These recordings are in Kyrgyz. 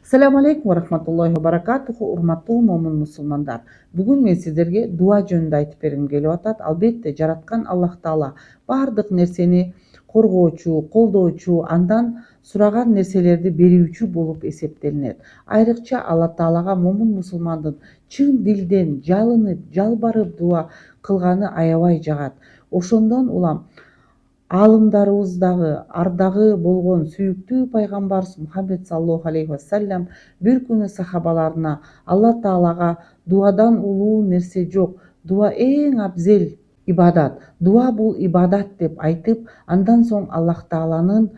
Assalamu alaikum wa rahmatullahi wa barakatuhu. Урматтуу момун мусулмандар. Бүгүн мен сиздерге дуа жөнүндө айтып бергим келип атат. Албетте жараткан Аллах Таала баардык нерсени коргоочу, колдоочу, андан сураган нерселерди берүүчү болуп эсептелинет. Айрыкча Алла Таалага момун мусулмандын чын дилден жалынып, жалбарып дуа кылганы аябай жагат. Ошондон улам аалымдарыбыздагы ардагы болгон сүйүктүү пайгамбарыбыз Мухаммед саллаллаху алейхи вассалам бир күнү сахабаларына Алла Таалага дуадан улуу нерсе жок, дуа эң абзел ибадат, дуа бул ибадат деп айтып, андан соң Аллах Тааланын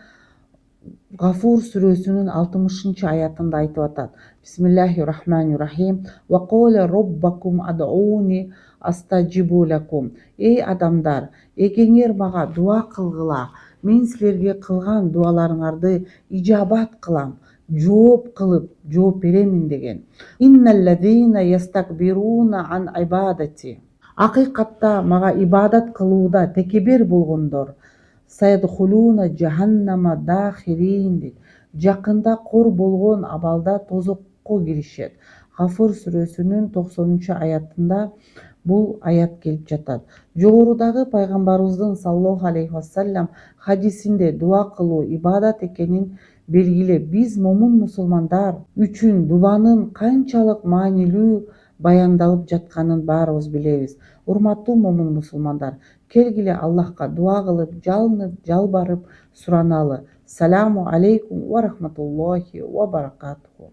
Гафур сүрөсүнүн 60-аятында айтып атат. Бисмиллахир-рахманир-рахим. Ва қоля роббакум адауни астаджибу лакум. Эй адамдар, эгеңер мага дуа кылгыла, мен силерге кылган дуаларыңарды ижабат кылам, жооп кылып жооп беремин деген. Инналлазина ястакбируна ан ибадати. Акыйкатта мага ибадат кылууда текебер болгондор сайдхулуна джаханнама дахирин дейт. Жакында кор болгон абалда тозокко киришет. Гафур сүрөсүнүн 90-аятында бул аят келип жатат. Жогорудагы пайгамбарыбыздын саллаллаху алейхи вассалам хадисинде дуа кылуу ибадат экенин белгилеп, биз момун мусулмандар үчүн дуанын канчалык маанилүү баяндалып жатканын баарыбыз билебиз. Урматтуу момун мусулмандар, келгиле Аллахка дуа кылып, жалынып, жалбарып сураналы. Саламу алейкум ва рахматуллахи ва баракатуху.